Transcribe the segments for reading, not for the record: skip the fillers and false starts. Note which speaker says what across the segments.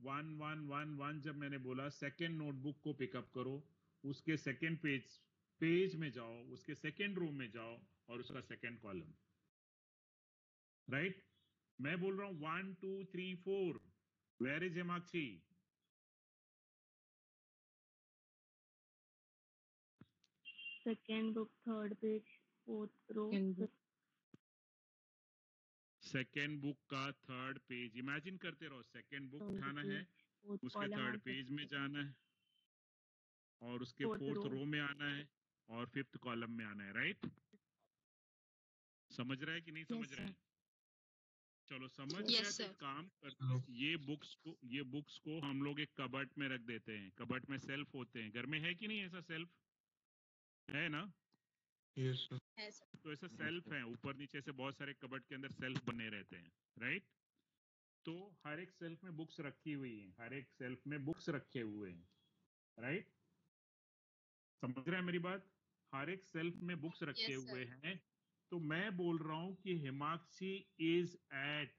Speaker 1: One one one one जब मैंने बोला, सेकेंड नोटबुक को पिकअप करो, उसके सेकेंड पेज में जाओ, उसके सेकेंड रो में जाओ और उसका सेकेंड कॉलम, राइट? मैं बोल रहा हूं 1 2 3 4, where is Hemakshi?
Speaker 2: Second book, third page, fourth row.
Speaker 1: Second book का थर्ड पेज, इमेजिन करते रहो, सेकेंड बुक उठाना है, उसके थर्ड पेज में जाना है और उसके फोर्थ रो में आना है और फिफ्थ कॉलम में आना है, राइट? समझ रहा है कि नहीं समझ रहे हैं? चलो समझ गए तो एक काम करते हैं, ये बुक्स को हम लोग एक कबर्ड में रख देते हैं। कबर्ड में सेल्फ होते हैं, घर में है कि नहीं ऐसा सेल्फ? है ना?
Speaker 3: Yes sir.
Speaker 1: तो ऐसा सेल्फ है, ऊपर नीचे से बहुत सारे कबर्ड के अंदर सेल्फ बने रहते हैं, राइट? तो हर एक सेल्फ में बुक्स रखी हुई हैं, हर एक सेल्फ में बुक्स रखे हुए हैं, राइट? समझ रहे हैं मेरी बात? हर एक सेल्फ में बुक्स रखे हुए हैं। तो मैं बोल रहा हूं कि हिमाक्षी इज एट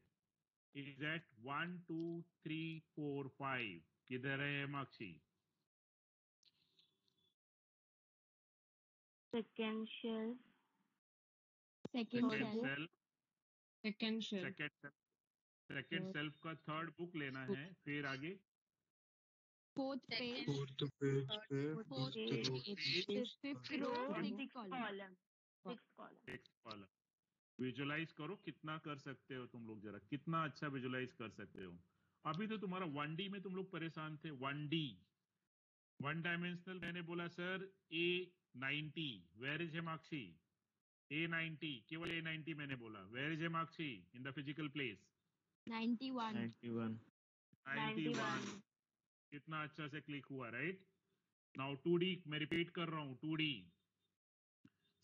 Speaker 1: 1 2 3 4 5। किधर है Himakshi?
Speaker 2: Second shelf,
Speaker 1: second shelf का थर्ड बुक लेना है, फिर आगे
Speaker 3: फोर्थ पेज पे
Speaker 2: fifth row, sixth column.
Speaker 1: Visualise करो कितना कर सकते हो तुम लोग, जरा कितना अच्छा विजुलाइज कर सकते हो। अभी तो तुम्हारा 1D में तुम लोग परेशान थे। 1D, वन डायमेंशनल, मैंने बोला sir A90, where is हेमाक्षी? A90, केवल A90 मैंने बोला, where is Hemakshi in the physical place?
Speaker 3: 91।
Speaker 1: कितना अच्छा से क्लिक हुआ, राइट? नाउ 2D मैं रिपीट कर रहा हूं, 2D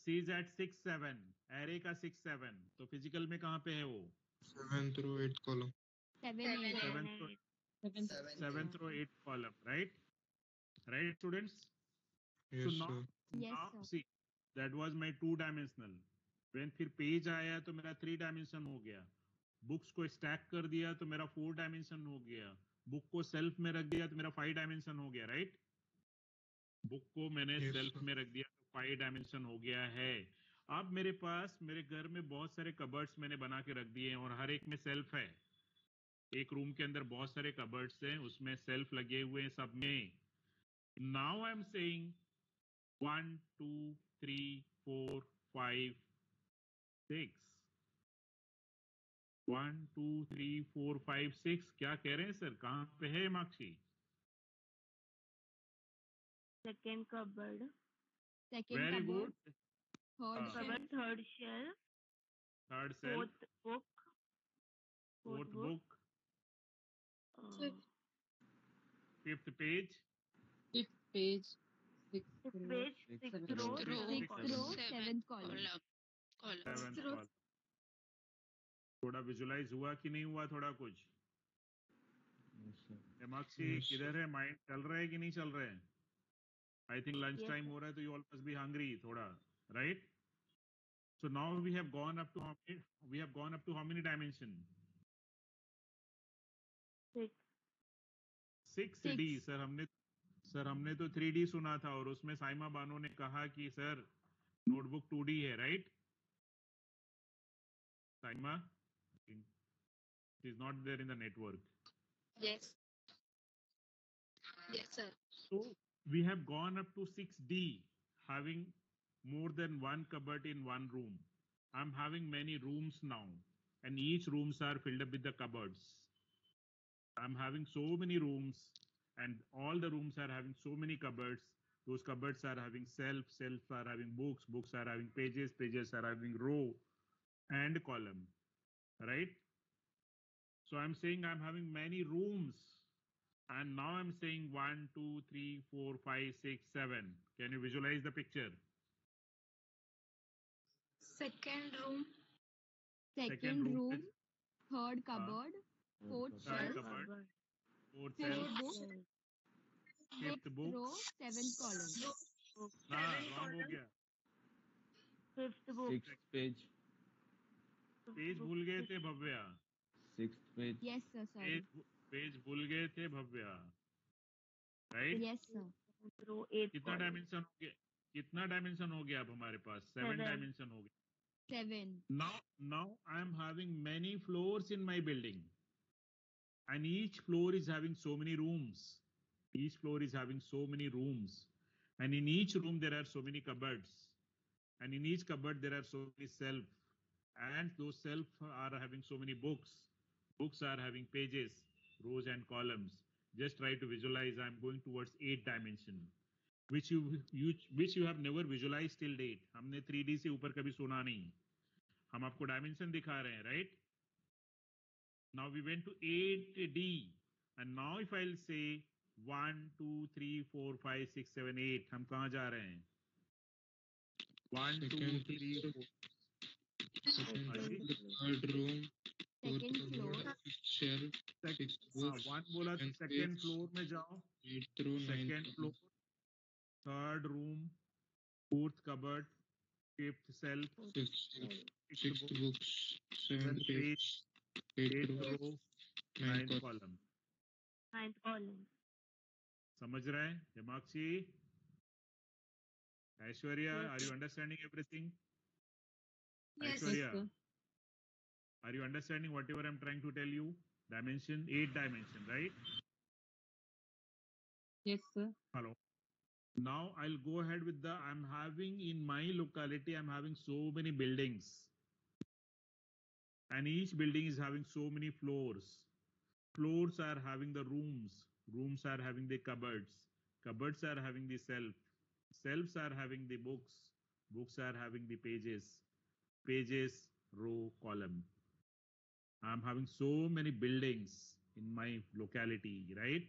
Speaker 1: C is at 6 7, array का 6 7, तो फिजिकल में कहां पे है वो?
Speaker 3: 7th row 8th column।
Speaker 1: 7th row 8th column, right students?
Speaker 3: Yes
Speaker 1: so now see, that was my 2 dimensional. when फिर पेज आया तो मेरा 3 डायमेंशन हो गया, बुक्स को स्टैक कर दिया तो मेरा 4 डायमेंशन हो गया, बुक को सेल्फ में रख दिया तो मेरा 5 डायमेंशन हो गया, राइट? बुक को मैंने सेल्फ में रख दिया तो 5 डायमेंशन हो गया है। अब मेरे पास, मेरे घर में बहुत सारे कबर्ड्स मैंने बना के रख दिए हैं और हर एक में सेल्फ है। एक रूम के अंदर बहुत सारे कबर्ड्स हैं, उसमें सेल्फ लगे हुए हैं सब में। Now I am saying 1 2 3 4 5 6, 1 2 3 4 5 6। क्या कह रहे हैं सर, कहां पे है Himakshi?
Speaker 2: Second cupboard,
Speaker 1: very good.
Speaker 2: Third shelf, fourth book,
Speaker 1: fifth page,
Speaker 2: sixth row, seventh column.
Speaker 1: थोड़ा विजुलाइज हुआ कि नहीं हुआ? थोड़ा कुछ हिमाक्षी किधर है? माइंड चल रहा है कि नहीं चल रहा है? आई थिंक लंच टाइम हो रहा है तो you all must be hungry थोड़ा, right? So now we have gone up to how many dimension? 6D। Sir हमने तो 3D सुना था और उसमें साइमा बानो ने कहा कि सर नोटबुक 2D है, right? Saima is not there in the network.
Speaker 4: Yes sir.
Speaker 1: So we have gone up to 6D, having more than one cupboard in one room. I'm having many rooms now and each rooms are filled up with the cupboards. I'm having so many rooms and all the rooms are having so many cupboards. Those cupboards are having selves are having books are having pages are having row and column, right? So I'm saying I'm having many rooms, and now I'm saying 1 2 3 4 5 6 7. Can you visualize the picture?
Speaker 4: Second room,
Speaker 2: third cupboard, fourth shelf,
Speaker 1: fourth shelf, fifth book,
Speaker 2: row, seventh column,
Speaker 1: wrong हो गया,
Speaker 2: fifth book,
Speaker 3: page
Speaker 1: भूल गए थे Bhavya.
Speaker 3: 6th page।
Speaker 2: yes sir, sorry,
Speaker 1: page भूल गए थे Bhavya, right?
Speaker 2: Yes, sir.
Speaker 5: Row 8
Speaker 1: कितना
Speaker 5: column.
Speaker 1: Dimension हो गया? कितना डायमेंशन हो गया अब हमारे पास? 7
Speaker 5: Seven.
Speaker 1: डायमेंशन हो गया.
Speaker 2: 7.
Speaker 1: Now I am having many floors in my building, and each floor is having so many rooms. Each floor is having so many rooms, and in each room there are so many cupboards, and in each cupboard there are so many shelves, and those shelves are having so many books. Books are having pages, rows and columns. Just try to visualize. I'm going towards 8 dimension, which you have never visualized till date. हमने 3D से ऊपर कभी सुना नहीं. हम आपको dimension दिखा रहे हैं, right? Now we went to 8D, and now if I'll say 1, 2, 3, 4, 5, 6, 7, 8, हम कहाँ जा रहे हैं? 1, 2, 3, 4.
Speaker 3: Third room, fourth
Speaker 2: Second floor.
Speaker 3: shelf, sixth books,
Speaker 1: one बोला तो सेकेंड फ्लोर में जाओ.
Speaker 3: eighth row,
Speaker 1: second
Speaker 3: ninth
Speaker 1: floor, third room, fourth cupboard, fifth shelf,
Speaker 3: sixth books, seventh page, eighth
Speaker 1: eight
Speaker 3: row,
Speaker 1: row,
Speaker 3: ninth
Speaker 1: ninth
Speaker 3: column.
Speaker 1: Column.
Speaker 5: 9th column.
Speaker 1: समझ रहे हैं Himakshi? Aishwarya, are you understanding everything?
Speaker 4: Yes,
Speaker 1: Aishwarya,
Speaker 4: sir.
Speaker 1: are you understanding whatever I'm trying to tell you? Dimension, 8 dimension, right?
Speaker 4: Yes, sir.
Speaker 1: Hello. Now I'll go ahead with I'm having in my locality, I'm having so many buildings. And each building is having so many floors. Floors are having the rooms. Rooms are having the cupboards. Cupboards are having the shelf. Shelves are having the books. Books are having the pages. Pages, row, column. I'm having so many buildings in my locality, right?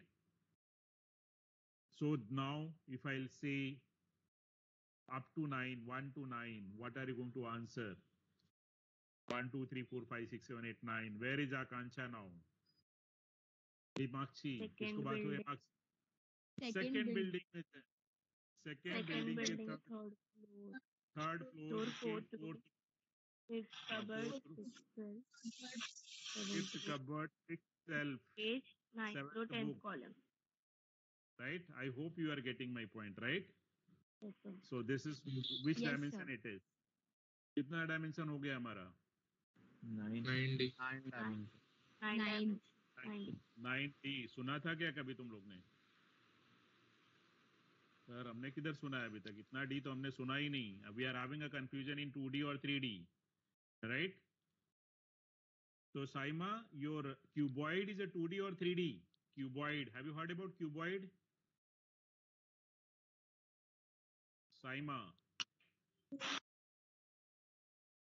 Speaker 1: So now if I'll say up to 9, 1 to 9, what are you going to answer? 1, 2, 3, 4, 5, 6, 7, 8, 9. Where is Akansha now? Himakshi. किसको बात हो Himakshi? Second building में है. Second building के
Speaker 5: third floor.
Speaker 1: third floor,
Speaker 5: fourth
Speaker 1: fourth,
Speaker 5: fifth cupboard,
Speaker 1: fifth cupboard, sixth shelf,
Speaker 5: page, 9th
Speaker 1: seventh
Speaker 5: row, 10th
Speaker 1: book.
Speaker 5: column.
Speaker 1: Right? I hope you are getting my point, right?
Speaker 5: Yes, sir.
Speaker 1: So this is which
Speaker 2: Yes,
Speaker 1: dimension
Speaker 2: sir.
Speaker 1: it is? कितना dimension हो गया हमारा?
Speaker 3: 9D.
Speaker 2: 9.
Speaker 1: 9D. सुना था क्या कभी तुम लोग ने? सर हमने किधर सुना है अभी तक? इतना D तो हमने सुना ही नहीं. We are having a confusion in 2D or 3D, right? So Saima, your cuboid is a 2D or 3D? Cuboid. Have you heard about cuboid? Saima.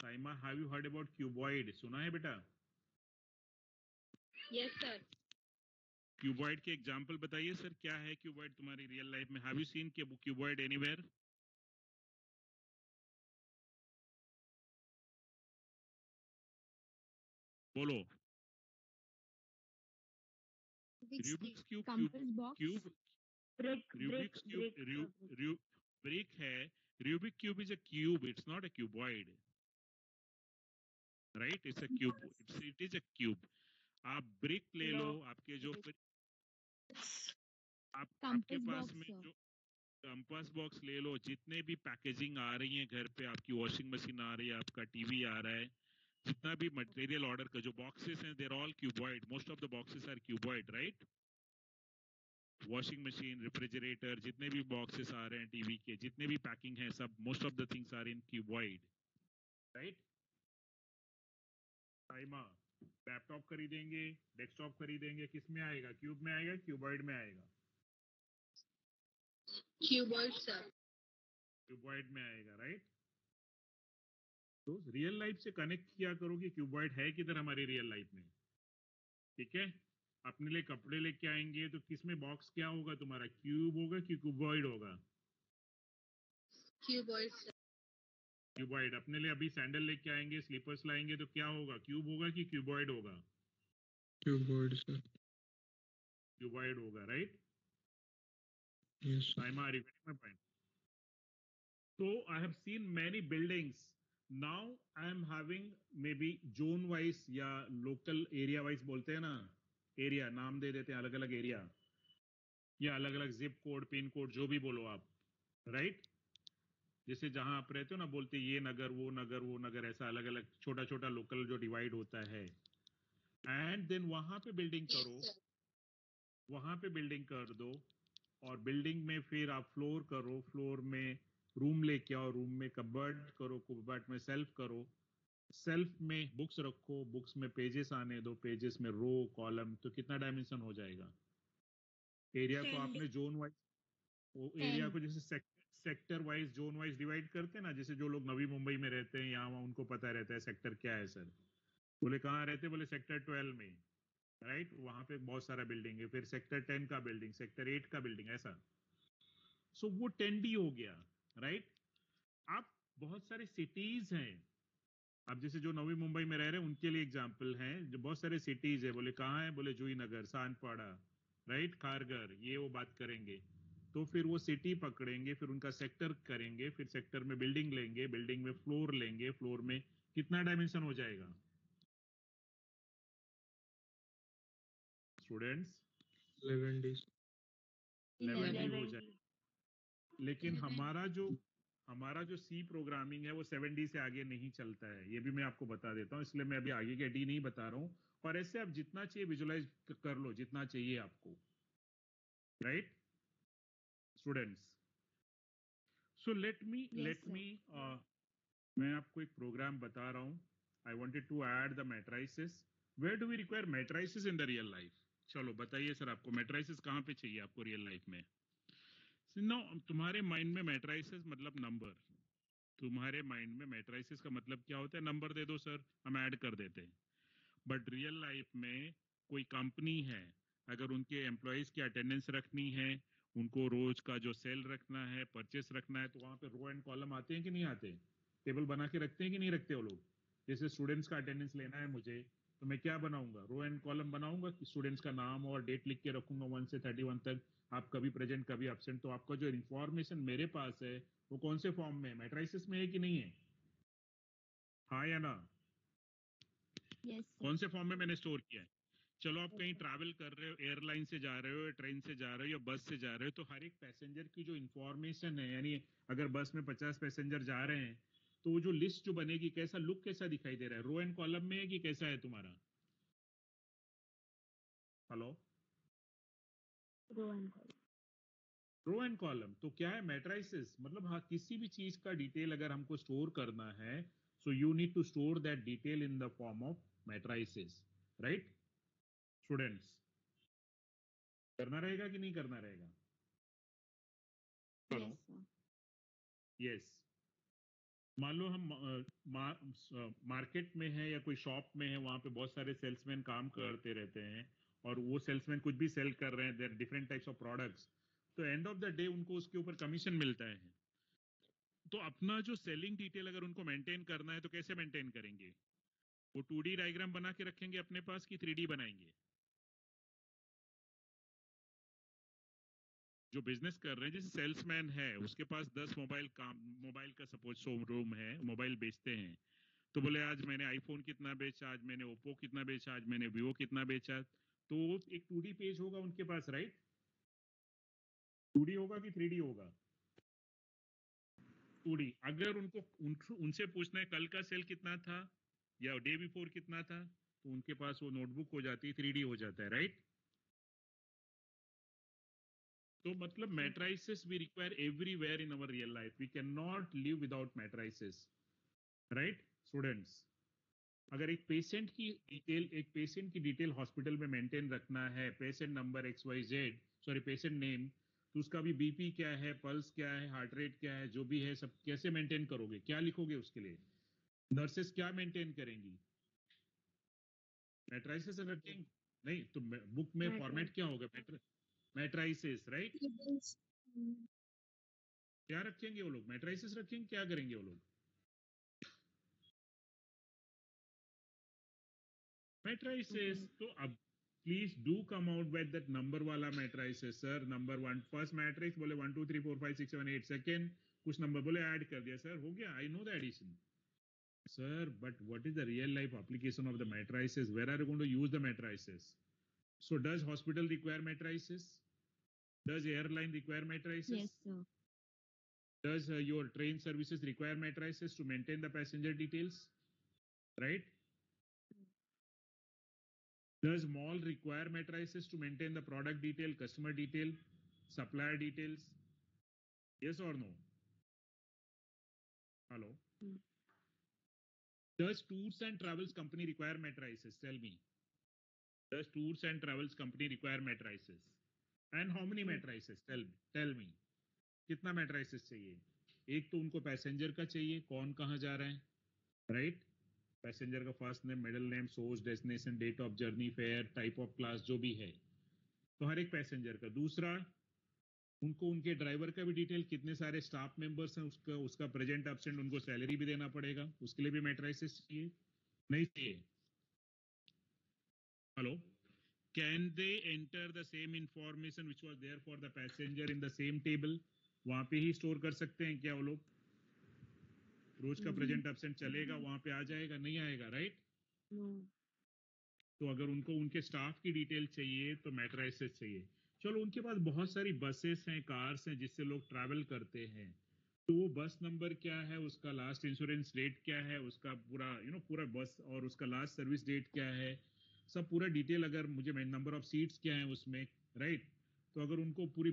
Speaker 1: Saima, have you heard about cuboid? सुना है बेटा?
Speaker 4: Yes, sir.
Speaker 1: Cuboid के example बताइए sir. क्या है cuboid तुम्हारी real life में? Have you seen cuboid anywhere? बोलो. Rubik's cube,
Speaker 2: Compass box.
Speaker 1: Cube, Rubik's cube, brick है. Rubik cube is a cube, it's not a cuboid, right? It's a cube, it is a cube. आप brick ले लो, आपके जो आपके
Speaker 2: Compass
Speaker 1: पास
Speaker 2: box,
Speaker 1: में
Speaker 2: sir.
Speaker 1: जो कंपास बॉक्स ले लो, जितने भी पैकेजिंग आ रही है घर पे, आपकी वॉशिंग मशीन आ रही है, आपका टीवी आ रहा है, जितना भी मटेरियल ऑर्डर का जो बॉक्सेस हैं, they're all cuboid. Most of the boxes are cuboid, right? Washing machine, refrigerator, जितने भी बॉक्सेस आ रहे हैं टीवी के, जितने भी पैकिंग है, सब most of the things are in cuboid, right? Saima, laptop खरीदेंगे, डेस्कटॉप खरीदेंगे, किस में आएगा? क्यूब में आएगा, क्यूबॉइड में आएगा?
Speaker 4: Cuboid, sir.
Speaker 1: क्यूबॉइड में आएगा, राइट? तो रियल लाइफ से कनेक्ट किया करो कि क्यूबॉइड है किधर हमारी रियल लाइफ में. ठीक है? अपने लिए कपड़े लेके आएंगे तो किसमें बॉक्स क्या होगा तुम्हारा? क्यूब होगा कि क्यूबॉइड होगा?
Speaker 4: Cuboid, sir.
Speaker 1: क्यूबॉइड. अपने लिए अभी सैंडल लेके आएंगे, स्लीपर्स लाएंगे तो क्या होगा? क्यूब होगा कि क्यूबॉइड होगा?
Speaker 3: Cuboid, sir.
Speaker 1: क्यूबॉइड होगा, right?
Speaker 3: Yes, sir.
Speaker 1: Saima, are you getting my point? So I have seen many buildings. Now I am having maybe zone wise या local area wise बोलते हैं ना, एरिया नाम दे देते हैं, अलग अलग एरिया या अलग अलग जिप कोड, पिन कोड, जो भी बोलो आप, राइट? जैसे जहां आप रहते हो ना, बोलते ये नगर वो नगर वो नगर, ऐसा अलग अलग छोटा छोटा लोकल जो डिवाइड होता है। एंड देन वहां पे बिल्डिंग
Speaker 4: Yes,
Speaker 1: करो,
Speaker 4: sir.
Speaker 1: वहां पे बिल्डिंग कर दो, और बिल्डिंग में फिर आप फ्लोर करो, फ्लोर में रूम लेके आओ, रूम में कबर्ड करो, कबर्ड में सेल्फ करो, सेल्फ में बुक्स रखो, बुक्स में पेजेस आने दो, पेजेस में रो कॉलम, तो कितना डायमेंशन हो जाएगा? एरिया को
Speaker 2: 10.
Speaker 1: आपने जोन वाइज, वो एरिया
Speaker 2: 10.
Speaker 1: को जैसे sector wise, zone wise divide करते हैं ना, जैसे जो लोग नवी मुंबई में रहते हैं यहाँ वहाँ, उनको पता रहता है सेक्टर क्या है सर। बोले कहाँ रहते, बोले सेक्टर 12 में, राइट? वहां पे बहुत सारा बिल्डिंग है, फिर सेक्टर 10 का बिल्डिंग, सेक्टर 8 का बिल्डिंग, ऐसा। सो वो 10D हो गया, राइट? अब बहुत सारे सिटीज हैं, अब जैसे जो नवी मुंबई में रह रहे हैं उनके लिए एग्जाम्पल हैं, जो बहुत सारे सिटीज है, बोले कहाँ है, बोले जूही नगर, सानपाड़ा, राइट, खारगर, ये वो बात करेंगे। तो फिर वो सिटी पकड़ेंगे, फिर उनका सेक्टर करेंगे, फिर सेक्टर में बिल्डिंग लेंगे, बिल्डिंग में फ्लोर लेंगे, फ्लोर में कितना डायमेंशन हो जाएगा स्टूडेंट्स?
Speaker 3: 11D.
Speaker 1: 11D हो
Speaker 2: 11.
Speaker 1: जाए। लेकिन
Speaker 4: 11.
Speaker 1: हमारा जो सी प्रोग्रामिंग है वो 7D से आगे नहीं चलता है, ये भी मैं आपको बता देता हूँ, इसलिए मैं अभी आगे के डी नहीं बता रहा हूँ। और ऐसे आप जितना चाहिए विजुलाइज कर लो, जितना चाहिए आपको, right students? So let
Speaker 2: Yes, sir.
Speaker 1: Me मैं आपको एक प्रोग्राम बता रहा हूँ। I wanted to add the matrices. Where do we require matrices in the real life? चलो बताइए सर, आपको मैट्राइसिस कहाँ पे चाहिए आपको रियल लाइफ में? नो, तुम्हारे माइंड में मैट्राइसिस मतलब नंबर, तुम्हारे माइंड में मैट्राइसिस का मतलब क्या होता है? नंबर दे दो सर, हम ऐड कर देते हैं। बट रियल लाइफ में कोई कंपनी है, अगर उनके एम्प्लॉयज की अटेंडेंस रखनी है, उनको रोज का जो सेल रखना है, परचेस रखना है, तो वहां पे रो एंड कॉलम आते हैं कि नहीं आते? टेबल बना के रखते हैं कि नहीं रखते वो लोग? जैसे स्टूडेंट्स का अटेंडेंस लेना है मुझे, तो मैं क्या बनाऊंगा? रो एंड कॉलम बनाऊंगा कि स्टूडेंट्स का नाम और डेट लिख के रखूंगा 1 से 31 तक, आप कभी प्रेजेंट कभी एब्सेंट। तो आपका जो इन्फॉर्मेशन मेरे पास है वो कौन से फॉर्म में है? मैट्राइसिस में है कि नहीं है? हाँ या ना?
Speaker 2: Yes, sir.
Speaker 1: कौन से फॉर्म में मैंने स्टोर किया है? चलो आप कहीं ट्रैवल कर रहे हो, एयरलाइन से जा रहे हो, ट्रेन से जा रहे हो या बस से जा रहे हो, तो हर एक पैसेंजर की जो इंफॉर्मेशन है, यानी अगर बस में 50 पैसेंजर जा रहे हैं तो वो जो लिस्ट जो बनेगी, कैसा लुक कैसा दिखाई दे रहा है? रो एंड कॉलम में है कि कैसा है तुम्हारा? Hello?
Speaker 2: Row and column.
Speaker 1: Row and column तो क्या है? मैट्राइसिस मतलब, हाँ, किसी भी चीज का डिटेल अगर हमको स्टोर करना है, so you need to store that detail in the form of matrices, right students? करना रहेगा कि नहीं करना रहेगा?
Speaker 2: Yes, sir.
Speaker 1: यस। मान लो हम मार्केट में है या कोई शॉप में है, वहां पे बहुत सारे सेल्समैन काम करते रहते हैं, और वो सेल्समैन कुछ भी सेल कर रहे हैं, there different types of products, तो एंड ऑफ द डे उनको उसके ऊपर कमीशन मिलता है। तो अपना जो सेलिंग डिटेल अगर उनको मेंटेन करना है तो कैसे मेंटेन करेंगे? वो 2D डायग्राम बना के रखेंगे अपने पास कि 3D बनाएंगे? जो बिजनेस कर रहे हैं, जैसे सेल्समैन है, उसके पास 10 मोबाइल का सपोज शोरूम है, मोबाइल बेचते हैं, तो बोले आज मैंने आईफोन कितना बेचा, आज मैंने ओप्पो कितना बेचा, आज मैंने वीवो कितना बेचा, तो एक 2D पेज होगा उनके पास, राइट? 2D होगा कि 3D होगा? 2D। अगर उनसे पूछना है कल का सेल कितना था या डे बिफोर कितना था, तो उनके पास वो नोटबुक हो जाती है, 3D हो जाता है, राइट? तो मतलब matrices we require everywhere in our real life, we can not live without matrices, right students? अगर एक पेशेंट की डिटेल हॉस्पिटल में मेंटेन रखना है, patient number XYZ, sorry patient name, तो उसका भी बीपी क्या है, पल्स क्या है, हार्ट रेट क्या है, जो भी है सब कैसे मेंटेन करोगे? क्या लिखोगे उसके लिए? नर्सेस क्या मेंटेन करेंगी? मैट्राइसिस रखेंगे? नहीं तो बुक में फॉर्मेट क्या होगा? Matrices, right?
Speaker 4: Tables.
Speaker 1: क्या रखेंगे वो लोग? मैट्राइसिस रखेंगे, क्या करेंगे वो लोग? मैट्राइसिस। तो अब please do come out with that number वाला matrices. Sir number 1 first matrix बोले 1 2 3 4 5 6 7 8, सेकंड कुछ नंबर बोले ऐड कर दिया, सर हो गया, I know the addition. Sir but what is the real life application of the matrices? Where are you going to use the matrices? So does hospital require matrices? Does airline require matrices?
Speaker 2: Yes, sir.
Speaker 1: Does your train services require matrices to maintain the passenger details? Right? Does mall require matrices to maintain the product detail, customer detail, supplier details? Yes or no? Hello?
Speaker 2: Hmm.
Speaker 1: Does tours and travels company require matrices? Tell me. Does tours and travels company require matrices? And how many matrices? Tell me. कितना matrices चाहिए? एक तो उनको passenger का चाहिए, कौन कहाँ जा रहा है, राइट? पैसेंजर का first name, middle name, source, destination, date of journey, fare, type of class, जो भी है, तो हर एक पैसेंजर का। दूसरा, उनको उनके ड्राइवर का भी डिटेल, कितने सारे स्टाफ मेंबर्स हैं, उसका प्रेजेंट एब्सेंट, उनको सैलरी भी देना पड़ेगा, उसके लिए भी मैट्रिसेस चाहिए, नहीं चाहिए? Hello? Can they enter the same information which was there for the passenger in the same table? वहां पे ही स्टोर कर सकते हैं क्या वो लोग? रोज का प्रेजेंट एब्सेंट चलेगा, वहां पे आ जाएगा, नहीं आएगा, राइट?
Speaker 2: No.
Speaker 1: तो अगर उनको उनके स्टाफ की डिटेल चाहिए तो मैट्रिसेस चाहिए। चलो, उनके पास बहुत सारी बसेस हैं, कार्स हैं जिससे लोग ट्रैवल करते हैं, तो वो बस नंबर क्या है, उसका लास्ट इंश्योरेंस डेट क्या है, उसका पूरा पूरा बस और उसका लास्ट सर्विस डेट क्या है, सब पूरा डिटेल, अगर मुझे नंबर ऑफ सीट्स क्या है उसमें, राइट? तो अगर उनको पूरी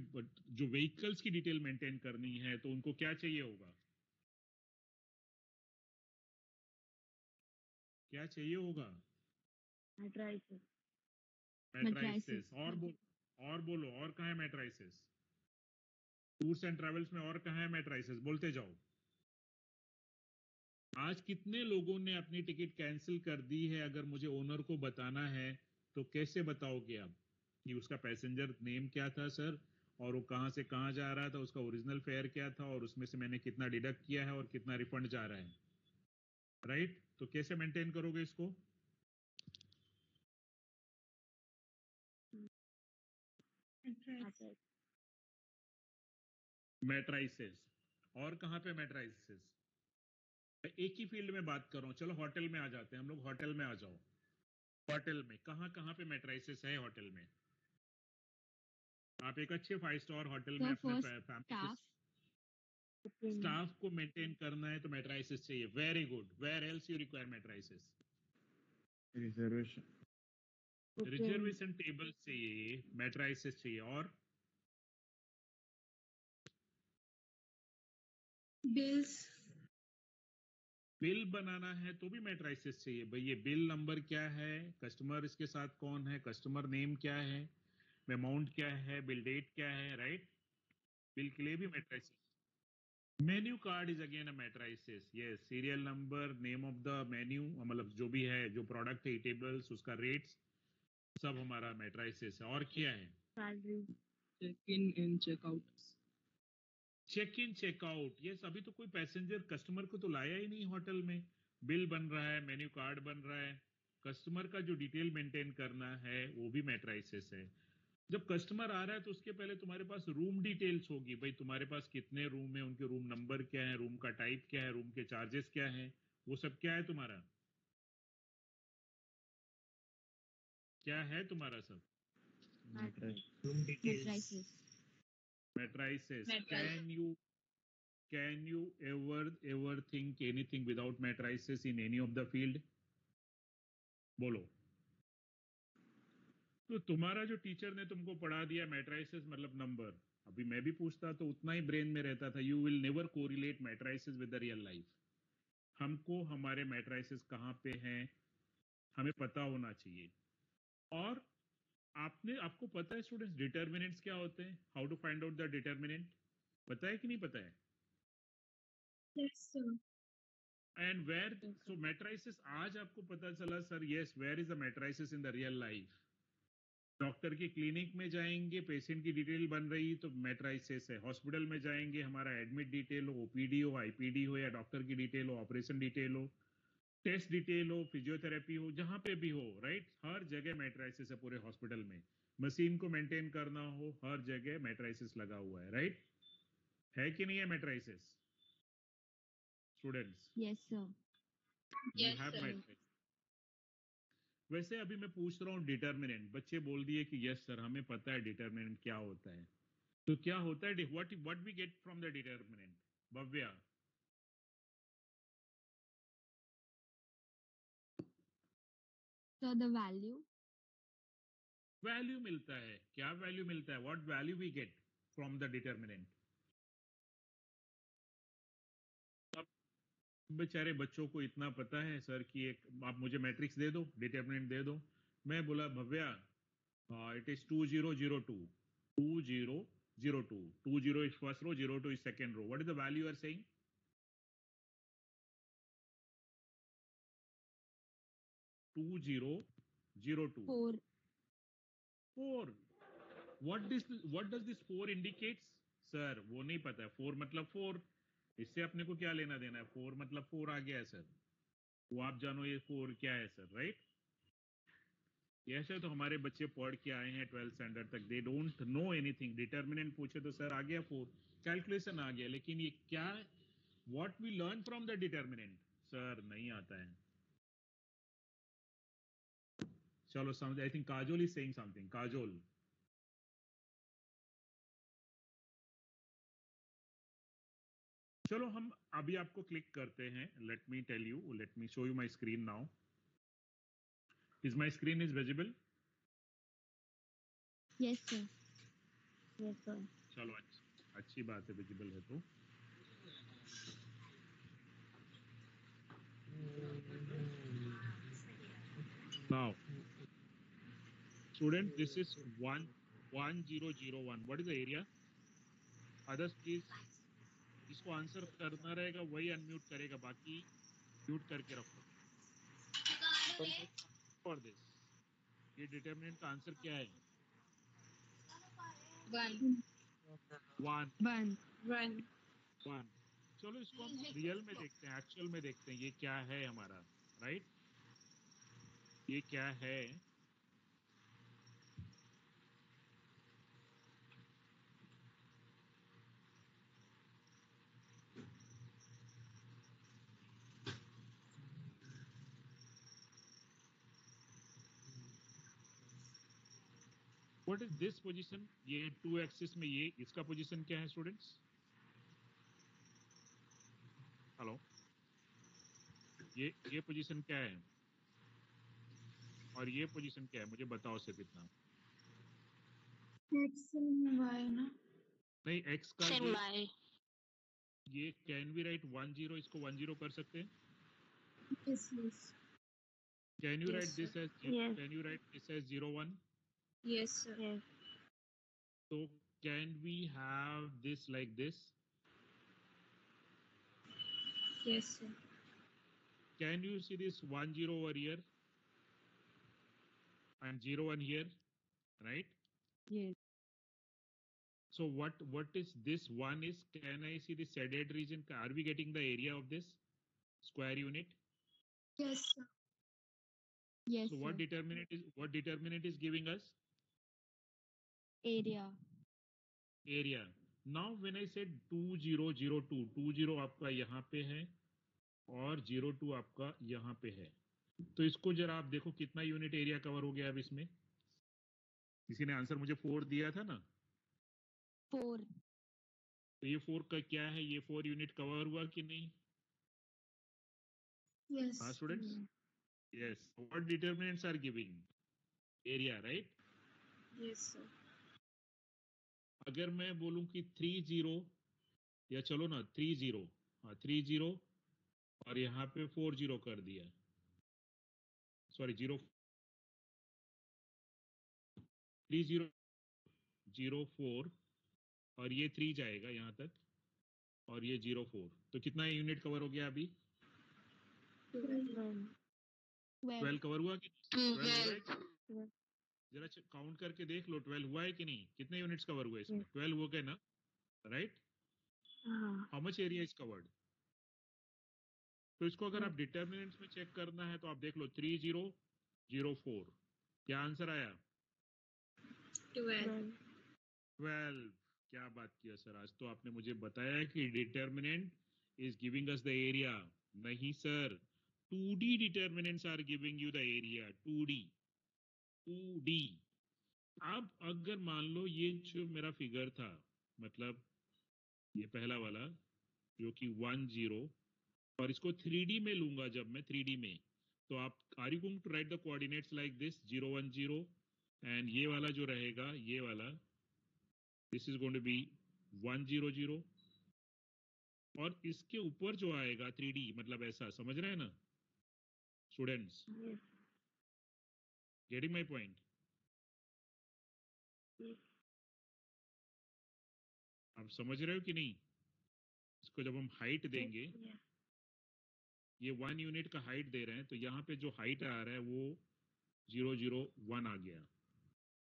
Speaker 1: जो व्हीकल्स की डिटेल मेंटेन करनी है तो उनको क्या चाहिए होगा? क्या चाहिए होगा?
Speaker 2: Matrices.
Speaker 1: मैट्रिसेस। और बोलो, और कहाँ है मैट्रिसेस? टूर्स एंड ट्रैवल्स में और कहाँ है मैट्रिसेस? बोलते जाओ। आज कितने लोगों ने अपनी टिकट कैंसिल कर दी है? अगर मुझे ओनर को बताना है तो कैसे बताओगे आप कि उसका पैसेंजर नेम क्या था सर, और वो कहाँ से कहाँ जा रहा था, उसका ओरिजिनल फेयर क्या था, और उसमें से मैंने कितना डिडक्ट किया है और कितना रिफंड जा रहा है, राइट? तो कैसे मेंटेन करोगे इसको?
Speaker 2: Matrices.
Speaker 1: मैट्रिसेस। और कहाँ पे मैट्रिसेस? एक ही फील्ड में बात कर रहा हूँ। चलो होटल में आ जाते हैं हम लोग, होटल में आ जाओ। होटल में कहाँ कहाँ पे मैट्रिसेस है? होटल में आप एक अच्छे 5 स्टार होटल में
Speaker 2: So
Speaker 1: अपने
Speaker 2: first
Speaker 1: फैमिली
Speaker 2: staff.
Speaker 1: स्टाफ को मेंटेन करना है तो मैट्रिसेस चाहिए। Very good. Where else you require matrices?
Speaker 3: Reservation.
Speaker 1: Reservation table चाहिए, मैट्रिसेस चाहिए, और
Speaker 4: Bills.
Speaker 1: बिल बनाना है तो भी मैट्रिसेस चाहिए। भाई ये बिल नंबर क्या है, कस्टमर इसके साथ कौन है, कस्टमर नेम क्या है, अमाउंट क्या है, बिल डेट क्या है, राइट? बिल के लिए भी matrices. Menu card is again a matrices. Yes, serial number, name of the menu, मतलब जो भी है, जो प्रोडक्ट है, टेबल्स, उसका रेट्स, सब हमारा मैट्रिसेस है। और क्या है?
Speaker 2: Salary.
Speaker 6: Check in and check out.
Speaker 1: Check in check out. Yes, अभी तो कोई पैसेंजर कस्टमर को तो लाया ही नहीं होटल में। बिल बन रहा है, मेन्यू कार्ड बन रहा है, कस्टमर का जो डिटेल मेंटेन करना है वो भी मैट्रिसेस है। जब कस्टमर आ रहा है तो उसके पहले तुम्हारे पास रूम डिटेल्स होगी। भाई तुम्हारे पास कितने रूम है, उनके रूम नंबर क्या है, रूम का टाइप क्या है, रूम के चार्जेस क्या है, वो सब क्या है तुम्हारा? क्या है तुम्हारा सब?
Speaker 2: Matrices.
Speaker 1: Matrices.
Speaker 4: Matrices.
Speaker 1: Can you ever think anything without matrices in any of the field? बोलो। तो तुम्हारा जो टीचर ने तुमको पढ़ा दिया मैट्रिसेस मतलब नंबर, अभी मैं भी पूछता तो उतना ही ब्रेन में रहता था। You will never correlate matrices with the real life. हमको हमारे मैट्रिसेस कहाँ पे हैं हमें पता होना चाहिए। और आपको पता है स्टूडेंट्स डिटर्मिनेंट्स क्या होते हैं? How to find out the determinant? पता है कि नहीं पता है?
Speaker 4: Yes, sir.
Speaker 1: And where, so matrices आज आपको पता चला sir, yes, where is the matrices in the real life? Doctor के क्लिनिक में जाएंगे, पेशेंट की डिटेल बन रही तो मैट्रिसेस है। हॉस्पिटल में जाएंगे, हमारा एडमिट डिटेल हो, ओपीडी हो, आईपीडी हो, या डॉक्टर की डिटेल हो, ऑपरेशन डिटेल हो, टेस्ट डिटेल हो, फिजियोथेरेपी हो, जहां पे भी हो, राइट? हर जगह मैट्रिसेस है पूरे हॉस्पिटल में। मशीन को मेंटेन करना हो, हर जगह मैट्रिसेस लगा हुआ है, राइट? है कि नहीं है matrices students?
Speaker 2: Yes, sir.
Speaker 1: You
Speaker 4: Yes,
Speaker 1: have
Speaker 4: sir.
Speaker 1: matrices. वैसे अभी मैं पूछ रहा हूँ डिटर्मिनेंट, बच्चे बोल दिए कि यस सर हमें पता है डिटर्मिनेंट क्या होता है। तो क्या होता है what we get from the determinant? Bhavya,
Speaker 2: So the value.
Speaker 1: Value मिलता है। क्या वैल्यू मिलता है? What value we get from the determinant? अब बेचारे बच्चों को इतना पता है सर कि एक आप मुझे मैट्रिक्स दे दो, डिटर्मिनेंट दे दो। मैं बोला Bhavya it is 2002, 2002, 20 is first row, 02 is second row. What is the value you are saying? 2002.
Speaker 2: 4.
Speaker 1: 4. What does this 4 indicates? Sir वो नहीं पता है। 4 मतलब 4, इससे अपने को क्या लेना देना है? 4 मतलब 4 आ गया है सर, वो आप जानो ये 4 क्या है सर, राइट? ऐसे तो हमारे बच्चे पढ़ के आए हैं 12th स्टैंडर्ड तक, they don't know anything. Determinant पूछे तो सर आ गया 4, कैलकुलेशन आ गया, लेकिन ये क्या, what we learn from the determinant, sir नहीं आता है। चलो समझ, I think Kajol is saying something. Kajol, चलो हम अभी आपको क्लिक करते हैं। Let me tell you, let me show you my screen now. Is my screen is visible?
Speaker 2: Yes, sir.
Speaker 5: Yes, sir.
Speaker 1: चलो अच्छी बात है, विजिबल है तो। Now student, this is 1001। What is the area? Others please, इसको answer करना रहेगा वही अनम्यूट करेगा, बाकी म्यूट करके रखो। फॉर दिस, ये डिटरमिनेंट का आंसर क्या है?
Speaker 4: 1.
Speaker 1: 1। चलो इसको हम रियल में देखते हैं, एक्चुअल में देखते हैं ये क्या है हमारा, राइट? ये क्या है? What is this position? ये 2 एक्सिस में ये इसका पोजीशन क्या है स्टूडेंट्स? हेलो, ये पोजीशन क्या है और ये पोजीशन क्या है? मुझे बताओ सिर्फ इतना।
Speaker 4: X and Y ना?
Speaker 1: नहीं, एक्स का
Speaker 5: Send by.
Speaker 1: ये कैन वी राइट 10, इसको 10 कर सकते हैं?
Speaker 4: Yes, yes.
Speaker 1: Can you
Speaker 4: Yes,
Speaker 1: write this
Speaker 4: sir.
Speaker 1: As,
Speaker 5: Yes.
Speaker 1: Can you write this as 01?
Speaker 4: Yes, sir.
Speaker 5: Yes.
Speaker 1: So can we have this like this?
Speaker 4: Yes, sir.
Speaker 1: Can you see this 10 over here and 01 here, right?
Speaker 2: Yes.
Speaker 1: So what is this one is? Can I see the shaded region? Are we getting the area of this square unit?
Speaker 4: Yes, sir.
Speaker 2: Yes,
Speaker 1: So
Speaker 2: sir.
Speaker 1: what determinant is giving us?
Speaker 2: Area.
Speaker 1: Area. Now when I said 2002, 20 आपका यहाँ पे है और 02 आपका यहाँ पे है, तो इसको जरा आप देखो कितना यूनिट एरिया कवर हो गया अब इसमें। किसी ने आंसर मुझे 4 दिया था ना,
Speaker 2: 4.
Speaker 1: तो ये 4 का क्या है? ये 4 यूनिट कवर हुआ कि नहीं?
Speaker 4: Yes.
Speaker 1: हाँ students, yes. What determinants are giving? Area, right?
Speaker 4: Yes, sir.
Speaker 1: अगर मैं बोलूं कि 30, या चलो ना 30, हाँ 30 और यहाँ पे 40 कर दिया, सॉरी 3004 और ये 3 जाएगा यहाँ तक और ये 04, तो कितना यूनिट कवर हो गया अभी?
Speaker 5: 12.
Speaker 1: 12 कवर हुआ कि
Speaker 5: 12.
Speaker 1: 12? जरा काउंट करके देख लो 12 हुआ है कि नहीं, कितने यूनिट्स कवर हुए इसमें? 12 हो गए ना, right? How much area is covered? तो इसको अगर आप डिटर्मिनेंट्स में चेक करना है तो आप देख लो 3004, क्या आंसर आया?
Speaker 4: 12.
Speaker 1: 12। क्या बात किया सर, आज तो आपने मुझे बताया कि determinant is giving us the area. नहीं sir, 2D determinants are giving you the area. 2D. अब अगर मान लो ये जो मेरा फिगर था, मतलब ये पहला वाला जो कि 1 0, और इसको 3D में लूंगा जब मैं 3D में, तो आप are you going to write the coordinates like this 0 1 0, and ये वाला जो रहेगा, ये वाला, this is going to be 1 0 0, और इसके ऊपर जो आएगा 3D, मतलब ऐसा, समझ रहे हैं ना students?
Speaker 5: Yes.
Speaker 1: Getting my point?
Speaker 5: Yes.
Speaker 1: आप समझ रहे हो कि नहीं? इसको जब हम हाइट देंगे,
Speaker 5: Yeah.
Speaker 1: ये 1 यूनिट का हाइट दे रहे हैं, तो यहाँ पे जो हाइट आ रहा है वो 0 0 1 आ गया।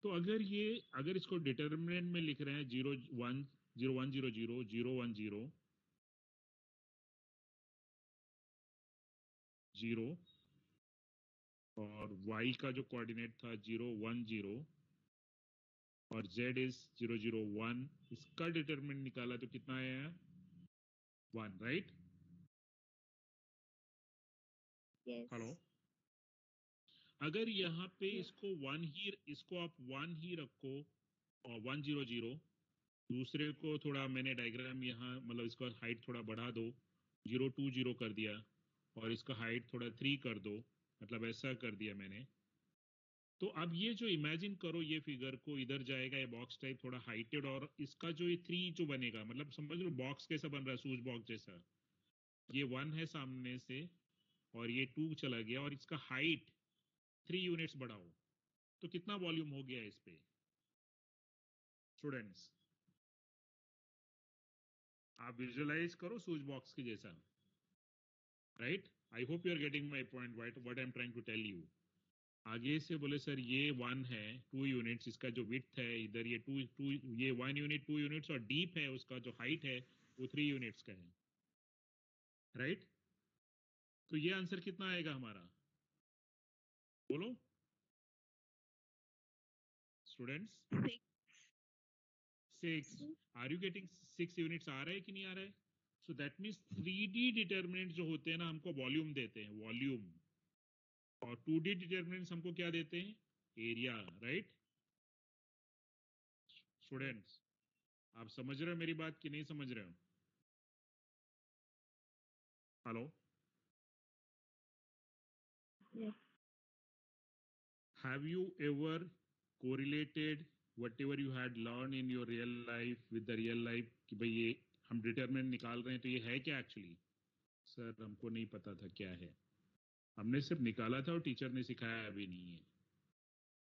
Speaker 1: तो अगर इसको डिटर्मिनेंट में लिख रहे हैं 0 1 0 1 0 0 0 1 0 0, और y का जो कोऑर्डिनेट था 0 1 0, और z इज 0 0 1, इसका डिटर्मिनेंट निकाला तो कितना आया? 1, राइट?
Speaker 5: Yes.
Speaker 1: हेलो? अगर यहाँ पे इसको आप 1 ही रखो, और 1 0 0, दूसरे को थोड़ा मैंने डायग्राम यहाँ, मतलब इसका हाइट थोड़ा बढ़ा दो, 0 2 0 कर दिया, और इसका हाइट थोड़ा 3 कर दो, मतलब ऐसा कर दिया मैंने। तो अब ये जो इमेजिन करो, ये फिगर को इधर जाएगा, ये बॉक्स टाइप थोड़ा हाइटेड, और इसका जो ये 3 जो बनेगा, मतलब समझ लो बॉक्स कैसा बन रहा है, सूज बॉक्स जैसा। ये 1 है सामने से, और ये 2 चला गया, और इसका हाइट 3 यूनिट्स बढ़ाओ, तो कितना वॉल्यूम हो गया इस पे स्टूडेंट्स? आप विजुअलाइज करो सूज बॉक्स की जैसा, right? I hope you are getting my point, what I am trying to tell you. आगे से बोले सर ये 1 है 2 यूनिट्स, इसका जो विड्थ है इधर ये 2 ये 1 यूनिट 2 यूनिट्स, और डीप है उसका जो हाइट है वो 3 यूनिट्स का है, राइट? तो ये आंसर कितना आएगा हमारा, बोलो students? 6। Are you getting 6 units आ रहा है कि नहीं आ रहा है? So that means 3D determinant जो होते हैं ना, हमको वॉल्यूम देते हैं, वॉल्यूम, और 2D डिटर्मिनेंट्स हमको क्या देते हैं? Area, right students? आप समझ रहे हो मेरी बात कि नहीं समझ रहे हो? Hello?
Speaker 5: Yes.
Speaker 1: Have you ever correlated whatever you had learned in your real life with the real life कि भाई ये हम डिटरमिनेंट निकाल रहे हैं, तो ये है क्या एक्चुअली? सर हमको नहीं पता था क्या है, हमने सिर्फ निकाला था और टीचर ने सिखाया अभी नहीं है,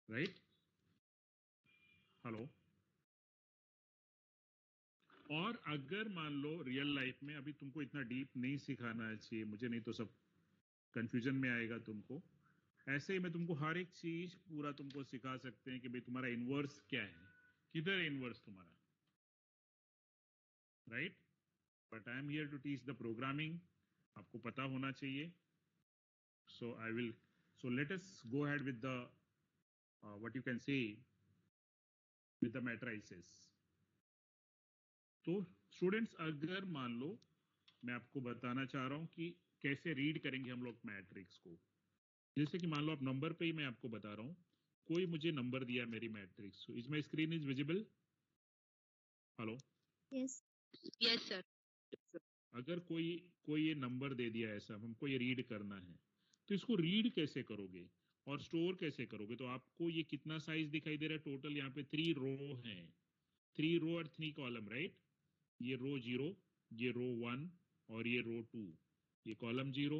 Speaker 1: राइट? हेलो? और अगर मान लो रियल लाइफ में, अभी तुमको इतना डीप नहीं सिखाना चाहिए मुझे, नहीं तो सब कंफ्यूजन में आएगा तुमको। ऐसे ही मैं तुमको हर एक चीज पूरा तुमको सिखा सकते हैं कि भाई तुम्हारा इनवर्स क्या है, किधर इनवर्स तुम्हारा, right? But I am here to teach the programming, आपको पता होना चाहिए। So let us go ahead with the what you can say with the matrices. तो स्टूडेंट्स अगर मान लो मैं आपको बताना चाह रहा हूं कि कैसे रीड करेंगे हम लोग मैट्रिक्स को, जैसे कि मान लो आप नंबर पे ही मैं आपको बता रहा हूं, कोई मुझे नंबर दिया मेरी matrix, is my screen is visible? Hello?
Speaker 5: Yes.
Speaker 4: Yes, sir.
Speaker 1: अगर कोई ये नंबर दे दिया ऐसा, हमको ये रीड करना है, तो इसको रीड कैसे करोगे और स्टोर कैसे करोगे? तो आपको ये कितना साइज दिखाई दे रहा है टोटल? यहाँ पे 3 रो हैं, 3 रो और 3 कॉलम, राइट? ये रो 0, ये रो 1 और ये रो 2, ये column 0,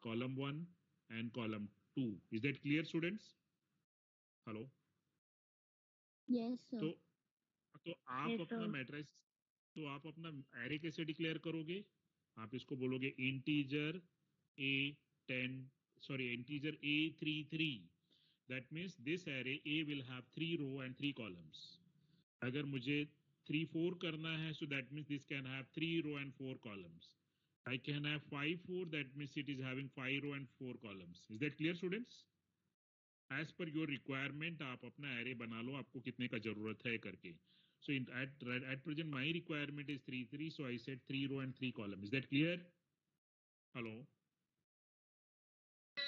Speaker 1: column 1 and column 2। Is that clear students? Hello?
Speaker 2: Yes, sir.
Speaker 1: तो आप
Speaker 5: Yes,
Speaker 1: अपना
Speaker 5: sir.
Speaker 1: मैट्रिक्स, तो आप अपना एरे कैसे डिक्लेयर करोगे? आप इसको बोलोगे integer integer A33, that means this array A will have 3 row and 3 columns. अगर मुझे 3 4 करना है, so that means this can have 3 row and 4 columns. I can have 5 4, that means it is having 5 row and 4 columns. Is that clear students? As per your requirement आप अपना array बना लो, आपको कितने का जरूरत है करके। So at present my requirement is 3 3, so I said 3 row and 3 column. Is that clear? Hello?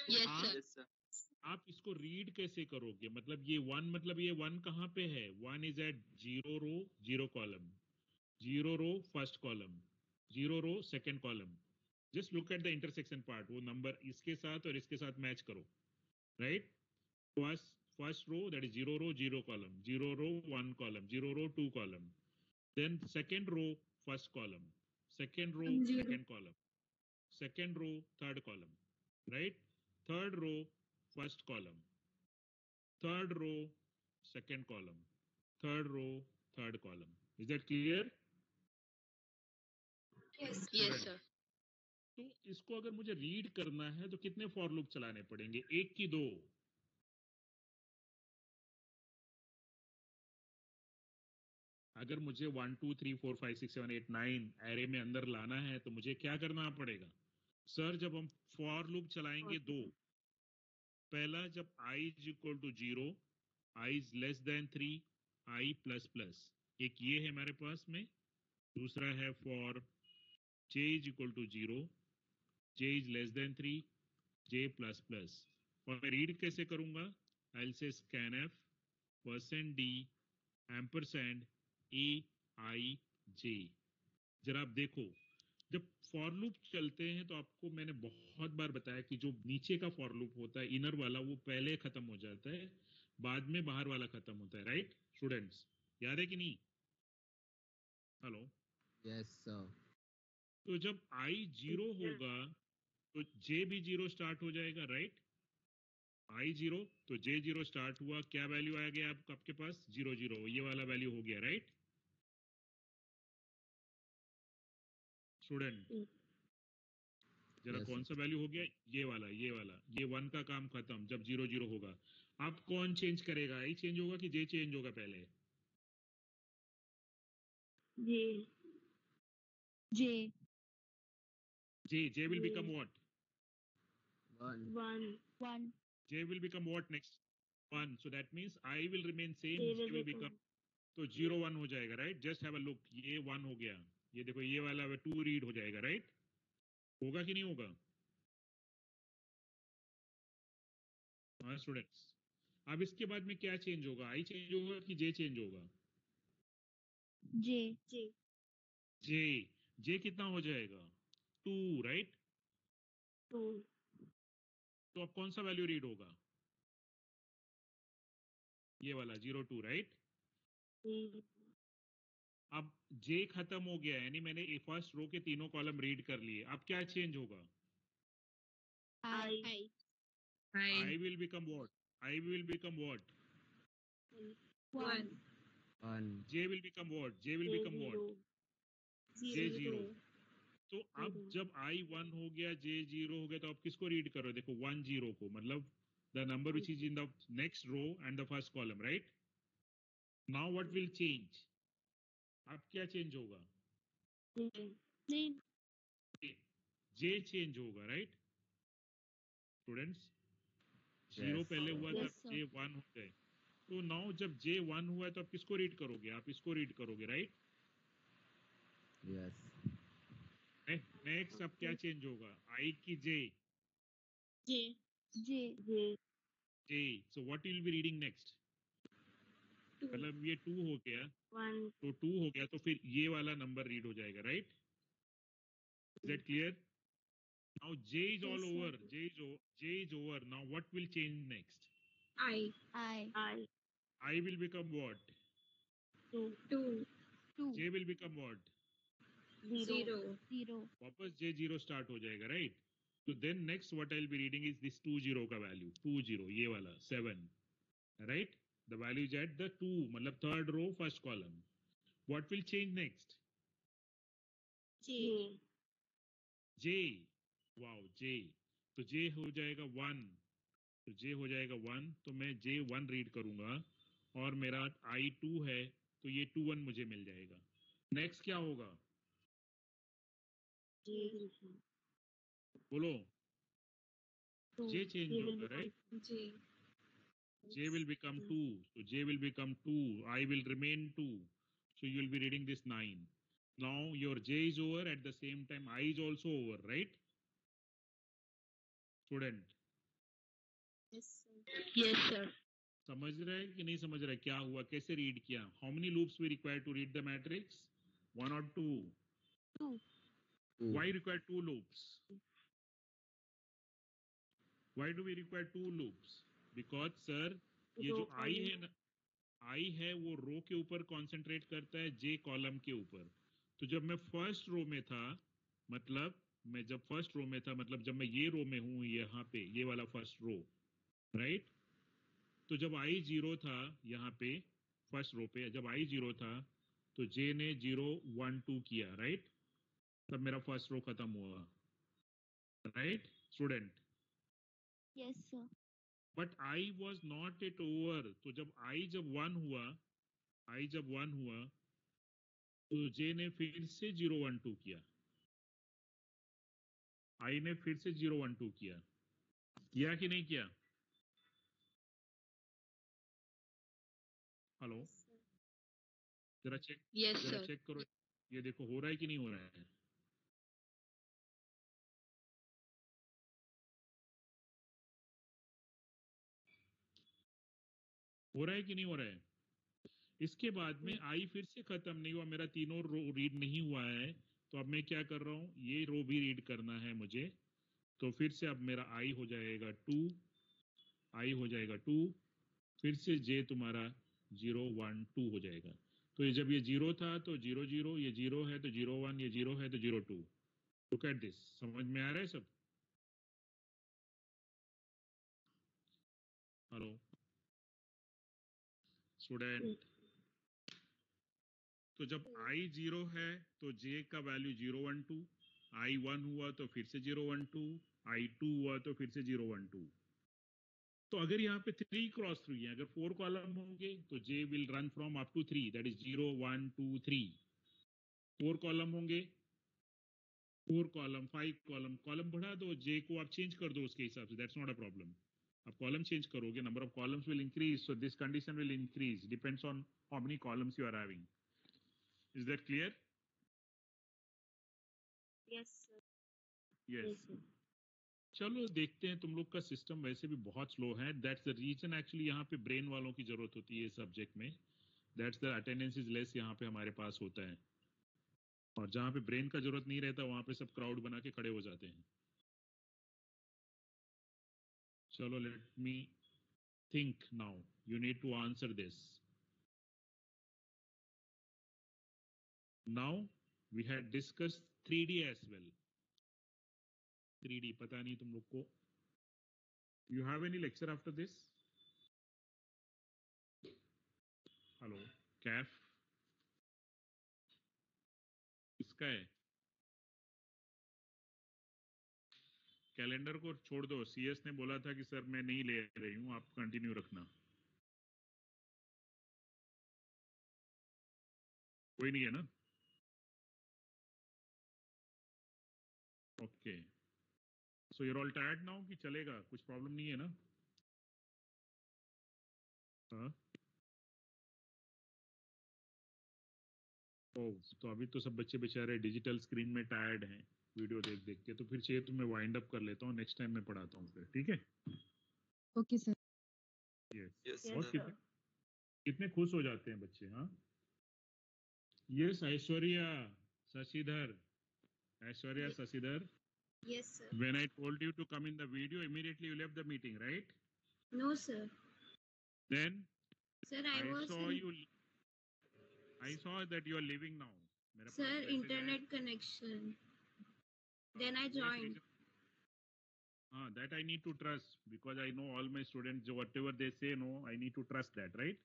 Speaker 6: Yes,
Speaker 1: आप
Speaker 6: sir.
Speaker 7: Yes, sir.
Speaker 1: आप इसको रीड कैसे करोगे? मतलब ये वन कहाँ पे है? One is at 0 row 0 column, 0 row first column, 0 row second column. Just look at the intersection part. वो नंबर इसके साथ और इसके साथ मैच करो, right? First row, that is 0 row 0 column, 0 row 1 columm, 0 row 2 column. Then second row first column, second row
Speaker 4: Zero.
Speaker 1: second column, second row third column, right? Third row first column, third row second column, third row third column. Is that clear?
Speaker 4: Yes.
Speaker 6: Yes, sir.
Speaker 1: तो इसको अगर मुझे read करना है तो कितने for loop चलाने पड़ेंगे? एक की दो? अगर मुझे 1 2 3 4 5 6 7 8 9 एरे में अंदर लाना है तो मुझे क्या करना पड़ेगा? सर जब हम फॉर लूप चलाएंगे दो, पहला जब i is equal to 0, i is less than 3, i plus plus, एक ये है हमारे पास में. दूसरा है फॉर j is equal to 0, j is less than 3, j plus plus. और मैं रीड कैसे करूंगा? I will say scanf %d ampersand a i j. जरा आप देखो, जब फॉर लूप चलते हैं तो आपको मैंने बहुत बार बताया कि जो नीचे का फॉर लूप होता है इनर वाला, वो पहले खत्म हो जाता है, बाद में बाहर वाला खत्म होता है, राइट स्टूडेंट्स? याद है कि नहीं? हेलो?
Speaker 7: Yes, sir.
Speaker 1: तो जब i 0 होगा तो j भी 0 स्टार्ट हो जाएगा, राइट? i 0 तो j 0 स्टार्ट हुआ, क्या वैल्यू आ गया आपके पास? 0 0, ये वाला वैल्यू हो गया, राइट स्टूडेंट? जरा
Speaker 7: Yes,
Speaker 1: कौन
Speaker 7: sir.
Speaker 1: सा वैल्यू हो गया? ये वाला, ये वाला. ये 1 का काम खत्म जब 0 0 होगा. अब कौन चेंज करेगा? i चेंज होगा कि j चेंज होगा पहले?
Speaker 5: J. J.
Speaker 1: j will become what?
Speaker 7: 1.
Speaker 5: 1. 1.
Speaker 1: j will become what next? 1. So that means i will remain same,
Speaker 5: J
Speaker 1: j
Speaker 5: will
Speaker 1: will
Speaker 5: become.
Speaker 1: become, तो 0 1 हो जाएगा, right? Just have a look, ये 1 हो गया, ये देखो ये वाला 2 रीड हो जाएगा, राइट? होगा कि नहीं होगा? हाँ स्टूडेंट्स. अब इसके बाद में क्या चेंज होगा? i चेंज होगा कि j चेंज होगा?
Speaker 5: J. J.
Speaker 1: j कितना हो जाएगा? 2, राइट?
Speaker 5: 2.
Speaker 1: तो अब कौन सा वैल्यू रीड होगा? ये वाला 0 2, राइट? अब j खत्म हो गया, यानी मैंने फर्स्ट रो के तीनों कॉलम रीड कर लिए. अब क्या चेंज होगा?
Speaker 5: I.
Speaker 1: I will become what? I will become what?
Speaker 4: 1.
Speaker 7: 1.
Speaker 1: j will become what? J will become what? j 0. तो अब जब i 1 हो गया, j 0 हो गया, तो अब किसको रीड करो? देखो 1 0 को, मतलब the number which is in the next row and the first column, right? Now what will change? अब क्या चेंज होगा? j चेंज होगा, राइट स्टूडेंट्स? 0
Speaker 7: Yes.
Speaker 1: पहले हुआ
Speaker 5: Yes,
Speaker 1: तब j 1 हो गए. तो नाउ जब j 1 हुआ है तो आप किसको रीड करोगे? आप इसको रीड करोगे, राइट?
Speaker 7: Yes.
Speaker 1: नेक्स्ट अब क्या चेंज होगा? i की j?
Speaker 5: J. J. J.
Speaker 1: j. So what you will be reading next?
Speaker 4: 2.
Speaker 1: मतलब ये 2 हो गया,
Speaker 5: 1.
Speaker 1: तो 2 हो गया तो फिर ये वाला नंबर रीड हो जाएगा, right? Is that clear? Now j is all
Speaker 5: Yes, sir.
Speaker 1: over. J is over. Now what will change next?
Speaker 4: I.
Speaker 5: I.
Speaker 1: I will become what?
Speaker 5: 2.
Speaker 4: 2.
Speaker 5: 2.
Speaker 1: j will become what?
Speaker 4: 0.
Speaker 5: 0.
Speaker 1: वापस j 0 start हो जाएगा, right? तो then next what I will be reading is this 2 0 का value, 2 0, ये वाला 7, right? The value is at the 2, मतलब third row first column. What will change next?
Speaker 5: J.
Speaker 1: j. Wow, j. तो j हो जाएगा 1, तो j हो जाएगा 1, तो मैं j 1 रीड करूंगा और मेरा i 2 है, तो ये 2 1 मुझे मिल जाएगा. नेक्स्ट क्या होगा?
Speaker 5: J.
Speaker 1: बोलो.
Speaker 5: 2.
Speaker 1: j चेंज
Speaker 5: J will
Speaker 1: होगा,
Speaker 5: become
Speaker 1: right?
Speaker 4: J.
Speaker 1: j will become 2, so j will become 2, I will remain 2, so you will be reading this 9. Now your j is over, at the same time I is also over, right student?
Speaker 4: Yes, sir.
Speaker 5: Yes, sir.
Speaker 1: समझ रहे हैं कि नहीं समझ रहे? क्या हुआ, कैसे रीड किया? How many loops we require to read the matrix? 1 और 2?
Speaker 5: 2.
Speaker 1: Why require 2 loops? Why do we require 2 loops? Because sir, ये जो I है ना, I है वो रो के ऊपर कॉन्सेंट्रेट करता है, J कॉलम के ऊपर। तो जब मैं फर्स्ट रो में था, मतलब जब मैं ये रो में हूँ, यहाँ पे ये वाला फर्स्ट रो, राइट? तो जब I 0 था यहाँ पे फर्स्ट रो पे, जब I 0 था तो J ने 0 1 2 किया, राइट? तब मेरा फर्स्ट रो खत्म हुआ, right student?
Speaker 2: Yes, sir.
Speaker 1: But I was not yet over। तो जब I जब 1 हुआ तो J ने फिर से 0 1 2 किया, I ने फिर से 0 1 2 किया कि नहीं किया? हेलो, जरा
Speaker 5: Yes, sir.
Speaker 1: चेक करो, ये देखो हो रहा है कि नहीं हो रहा है? हो रहा है कि नहीं हो रहा है? इसके बाद में आई फिर से खत्म नहीं हुआ, मेरा तीनों रो रीड नहीं हुआ है, तो अब मैं क्या कर रहा हूं, ये रो भी रीड करना है मुझे। तो फिर से अब मेरा आई हो जाएगा 2, फिर से जे तुम्हारा 0 1 2 हो जाएगा। तो ये जब ये 0 था तो 0 0, ये 0 है तो 0 1, ये 0 है तो 0 2। लुक एट दिस, समझ में आ रहा है सब? हेलो स्टूडेंट, तो जब I 0 है तो J का वैल्यू 0 1 2, I 1 हुआ तो फिर से 0 1 2, I 2 हुआ तो फिर से 0 1 2। तो अगर यहाँ पे 3 क्रॉस 3 है, अगर 4 कॉलम होंगे तो J will run from up to 3, that is 0 1 2 3। 4 column होंगे, 4 कॉलम 5 कॉलम बढ़ा दो, J को आप चेंज कर दो उसके हिसाब से, दैट्स नॉट अ प्रॉब्लम। आप कॉलम चेंज करोगे, number of columns will increase, so this condition will increase, depends on how many columns you are having. Is that clear?
Speaker 4: Yes, sir.
Speaker 1: Yes. चलो देखते हैं, तुम लोग का सिस्टम वैसे भी बहुत स्लो है, दैट्स द रीजन एक्चुअली यहाँ पे ब्रेन वालों की जरूरत होती है सब्जेक्ट में, that's the attendance is less यहाँ पे हमारे पास होता है, और जहाँ पे ब्रेन का जरूरत नहीं रहता वहां पे सब क्राउड बना के खड़े हो जाते हैं। चलो let me think now, you need to answer this. Now we had discussed 3D as well. 3D पता नहीं तुम लोग को, you have any lecture after this? Hello Kaif, किसका है? कैलेंडर को छोड़ दो, सीएस ने बोला था कि सर मैं नहीं ले रही हूँ, आप कंटिन्यू रखना। कोई नहीं है ना? Okay, so you're all tired now कि चलेगा, कुछ प्रॉब्लम नहीं है ना? हाँ, ओ तो अभी तो सब बच्चे बेचारे डिजिटल स्क्रीन में टायर्ड हैं वीडियो देख देख के, तो फिर चाहिए तो मैं वाइंड अप कर लेता हूँ, नेक्स्ट टाइम मैं पढ़ाता हूँ फिर, ठीक है?
Speaker 5: Okay, sir.
Speaker 1: यस। और कितने खुश हो जाते हैं बच्चे। हाँ yes, Aishwarya Shashidhar, Aishwarya Shashidhar,
Speaker 4: Yes, sir.
Speaker 1: when I told you to come in the video, immediately you left the meeting, right?
Speaker 4: No, sir.
Speaker 1: Then
Speaker 4: Sir, I was
Speaker 1: saw
Speaker 4: in,
Speaker 1: you, I saw that you are leaving now. मेरा
Speaker 4: sir,
Speaker 1: pass message
Speaker 4: internet connection. Then I
Speaker 1: आया।
Speaker 4: joined.
Speaker 1: हाँ, that I need to trust because I know all my students, whatever they say, no, I need to trust that, right?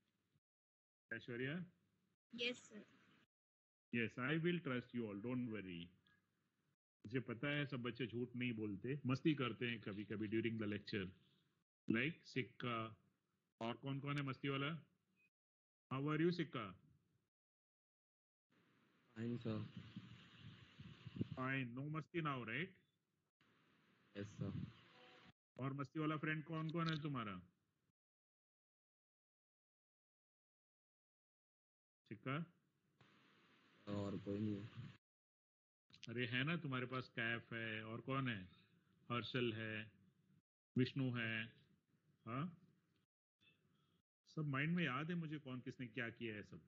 Speaker 1: Aishwarya?
Speaker 4: Yes, sir.
Speaker 1: Yes, I will trust you all, don't worry. मुझे पता है सब बच्चे झूठ नहीं बोलते, मस्ती करते हैं कभी कभी ड्यूरिंग द लेक्चर, लाइक सिक्का। और कौन कौन है मस्ती वाला? हाउ आर यू सिक्का?
Speaker 7: Fine, sir.
Speaker 1: फाइन, नो मस्ती नाउ, राइट?
Speaker 7: Yes, sir.
Speaker 1: और मस्ती वाला फ्रेंड कौन कौन है तुम्हारा? सिक्का?
Speaker 7: और कोई नहीं है।
Speaker 1: अरे है ना तुम्हारे पास, कैफ है, और कौन है? हर्षल है, विष्णु है, हाँ, सब माइंड में याद है मुझे कौन किसने क्या किया है सब।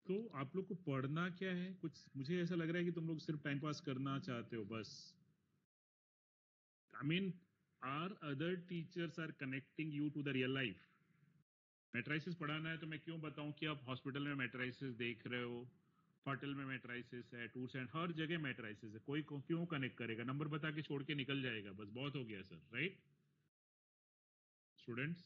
Speaker 1: तो आप लोग को पढ़ना क्या है? कुछ मुझे ऐसा लग रहा है कि तुम लोग सिर्फ टाइम पास करना चाहते हो बस। I mean, our other teachers are connecting you to the real life. Matrices पढ़ाना है तो मैं क्यों बताऊं कि आप हॉस्पिटल में मैट्राइसिस देख रहे हो, होटल में मैट्राइसिस है, टूर्स एंड हर जगह मैट्राइसिस है। कोई क्यों कनेक्ट करेगा? नंबर बता के छोड़ के निकल जाएगा, बस बहुत हो गया सर, राइट? स्टूडेंट्स,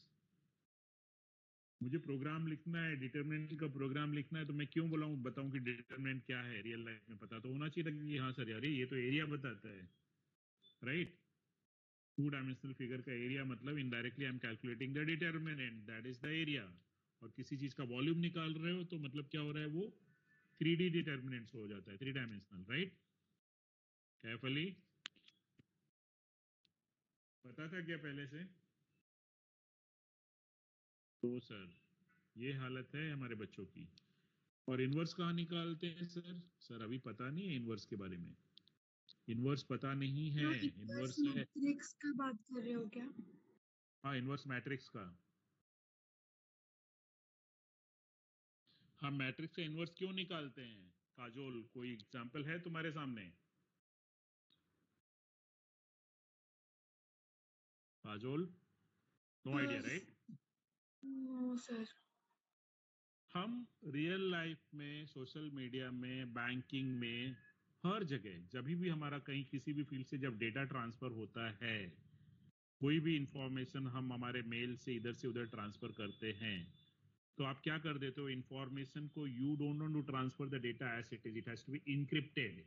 Speaker 1: मुझे प्रोग्राम लिखना है, डिटरमिनेंट का प्रोग्राम लिखना है, तो मैं क्यों बताऊं कि डिटरमिनेंट क्या है? रियल लाइफ में पता तो होना चाहिए था कि हाँ सर यार ये तो एरिया बताता है, राइट? टू डायमेंशनल फिगर का एरिया मतलब indirectly I am calculating the determinant, that is the area. और किसी चीज का वॉल्यूम निकाल रहे हो तो मतलब क्या हो रहा है? वो 3D डिटरमिनेंट्स हो जाता है, 3 डायमेंशनल, राइट? केयरफुली, पता था क्या पहले से? तो सर ये हालत है हमारे बच्चों की। और इनवर्स कहाँ निकालते हैं सर? सर अभी पता नहीं है इनवर्स के बारे में, इनवर्स पता नहीं है। इनवर्स है,
Speaker 8: मैट्रिक्स का बात कर रहे हो क्या?
Speaker 1: हाँ इनवर्स मैट्रिक्स का। हम मैट्रिक्स का इनवर्स क्यों निकालते हैं? काजोल, कोई एग्जांपल है तुम्हारे सामने? Kajol, no idea, right?
Speaker 8: No sir.
Speaker 1: हम रियल लाइफ में, सोशल मीडिया में, बैंकिंग में, हर जगह जब भी हमारा कहीं किसी भी फील्ड से जब डेटा ट्रांसफर होता है, कोई भी इंफॉर्मेशन हम हमारे मेल से इधर से उधर ट्रांसफर करते हैं, तो आप क्या कर देते हो? इंफॉर्मेशन को you don't want to transfer the data as it is, it has to be encrypted.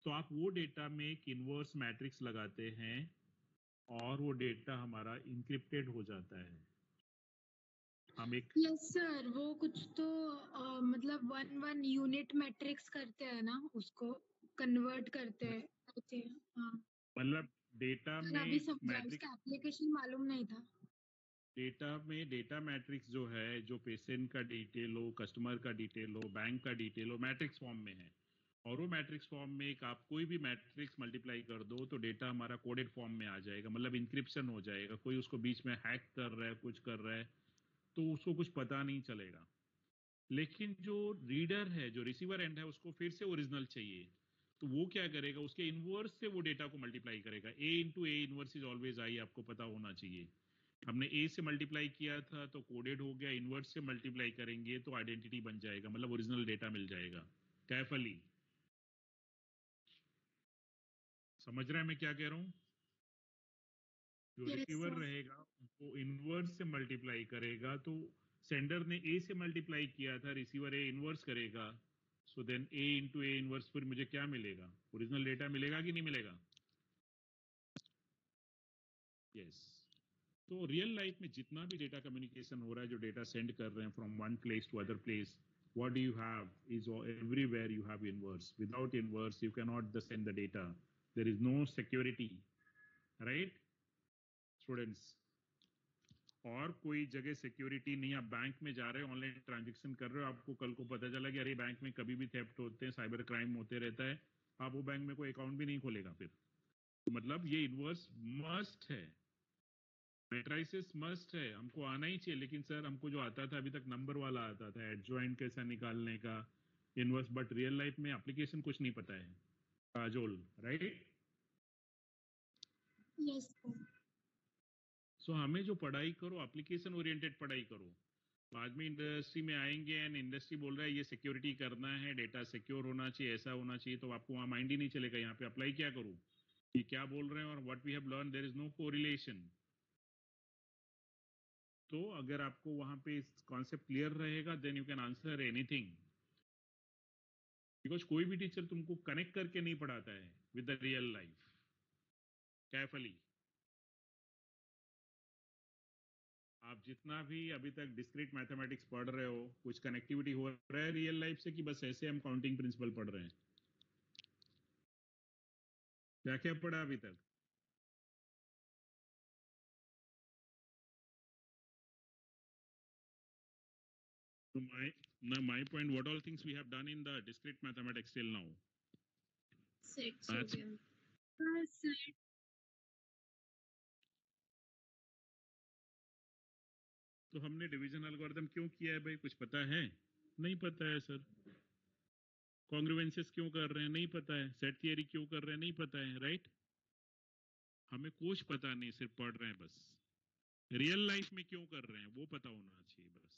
Speaker 1: तो आप वो डेटा में एक इनवर्स मैट्रिक्स लगाते हैं और वो डेटा हमारा इनक्रिप्टेड हो जाता है। हम एक
Speaker 8: यस सर, वो कुछ तो मतलब 1 यूनिट मैट्रिक्स करते हैं ना, उसको कन्वर्ट करते हैं। हाँ
Speaker 1: मतलब डेटा
Speaker 8: सर, अभी
Speaker 1: में
Speaker 8: समझा,
Speaker 1: मैट्रिक्स,
Speaker 8: उसका एप्लीकेशन मालूम नहीं था।
Speaker 1: डेटा में डेटा मैट्रिक्स जो है, जो पेशेंट का डिटेल हो, कस्टमर का डिटेल हो, बैंक का डिटेल हो, मैट्रिक्स फॉर्म में है। और वो मैट्रिक्स फॉर्म में एक आप कोई भी मैट्रिक्स मल्टीप्लाई कर दो तो डेटा हमारा कोडेड फॉर्म में आ जाएगा, मतलब इंक्रिप्शन हो जाएगा। कोई उसको बीच में हैक कर रहा है, कुछ कर रहा है, तो उसको कुछ पता नहीं चलेगा। लेकिन जो रीडर है, जो रिसीवर एंड है, उसको फिर से ओरिजिनल चाहिए। तो वो क्या करेगा? उसके इनवर्स से वो डेटा को मल्टीप्लाई करेगा। A into A inverse is always I, आपको पता होना चाहिए। हमने ए से मल्टीप्लाई किया था तो कोडेड हो गया, इनवर्स से मल्टीप्लाई करेंगे तो आइडेंटिटी बन जाएगा, मतलब ओरिजिनल डेटा मिल जाएगा। केयरफुली समझ रहे हैं मैं क्या कह रहा हूँ? जो
Speaker 8: यस
Speaker 1: रिसीवर
Speaker 8: सर।
Speaker 1: रहेगा वो इनवर्स से मल्टीप्लाई करेगा, तो सेंडर ने ए से मल्टीप्लाई किया था, रिसीवर ए इनवर्स करेगा। So then A into A inverse, फिर मुझे क्या मिलेगा? ओरिजिनल डेटा मिलेगा कि नहीं मिलेगा? यस। तो रियल लाइफ में जितना भी डेटा कम्युनिकेशन हो रहा है, जो डेटा सेंड कर रहे हैं from one place to other place, what do you have is everywhere you have inverse. Without inverse you cannot send the data. There is no security, right students? और कोई जगह सिक्योरिटी नहीं। आप bank में जा रहे हो, ऑनलाइन ट्रांजैक्शन कर रहे हो, आपको कल को पता चला कि अरे बैंक में कभी भी थेफ्ट होते हैं, साइबर क्राइम होते रहता है, आप वो बैंक में कोई अकाउंट भी नहीं खोलेगा फिर। मतलब ये इनवर्स मस्ट है, मैट्राइसिस मस्ट है, हमको आना ही चाहिए। लेकिन सर हमको जो आता था अभी तक नंबर वाला आता था, एडजॉइंट कैसा निकालने का, इनवर्स, बट रियल लाइफ में एप्लीकेशन कुछ नहीं पता है। Kajol, right?
Speaker 8: Yes sir.
Speaker 1: So हमें जो पढ़ाई करो, एप्लीकेशन ओरिएंटेड पढ़ाई करो। बाद में इंडस्ट्री में आएंगे एंड इंडस्ट्री बोल रहा है ये सिक्योरिटी करना है, डेटा सिक्योर होना चाहिए, ऐसा होना चाहिए, तो आपको वहाँ माइंड ही नहीं चलेगा यहाँ पे अप्लाई क्या करूँ, ये क्या बोल रहे हैं और what we have learn, there is no correlation. तो अगर आपको वहां पे कॉन्सेप्ट क्लियर रहेगा, then you can answer anything. Because कोई भी टीचर तुमको कनेक्ट करके नहीं पढ़ाता है with the real life. Carefully, आप जितना भी अभी तक डिस्क्रीट मैथमेटिक्स पढ़ रहे हो, कुछ कनेक्टिविटी हो रहा है रियल लाइफ से कि बस ऐसे हम काउंटिंग प्रिंसिपल पढ़ रहे हैं? क्या क्या पढ़ा अभी तक? So my point, what all things we have done in the discrete mathematics till now?
Speaker 4: Sets हो
Speaker 1: That's-
Speaker 4: गया
Speaker 8: सर
Speaker 1: तो हमने डिवीजन एल्गोरिथम क्यों किया है भाई, कुछ पता है? नहीं पता है सर। कॉन्ग्रुएंसेस क्यों कर रहे हैं? नहीं पता है। सेट थियरी क्यों कर रहे हैं? नहीं पता है, राइट? हमें कुछ पता नहीं, सिर्फ पढ़ रहे हैं बस। रियल लाइफ में क्यों कर रहे हैं वो पता होना चाहिए बस,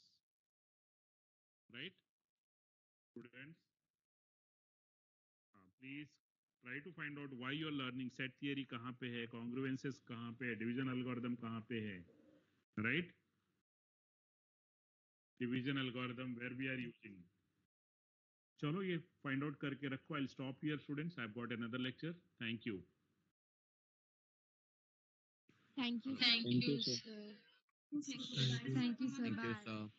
Speaker 1: right students? Please try to find out why you are learning. Set theory कहाँ पे है, कॉन्ग्रुएंसेस कहाँ पे है, डिवीजन एल्गोरिथम कहाँ पे है, right? Division algorithm where we are using. चलो ये फाइंड आउट करके रखो। I will stop here students, I have got another lecture. Thank you.
Speaker 2: Thank you.
Speaker 5: Thank
Speaker 3: Thank you,
Speaker 5: you,
Speaker 3: sir.
Speaker 5: sir.
Speaker 8: Thank you.
Speaker 5: Thank you, sir.
Speaker 7: Thank you,
Speaker 5: Bye.
Speaker 7: sir.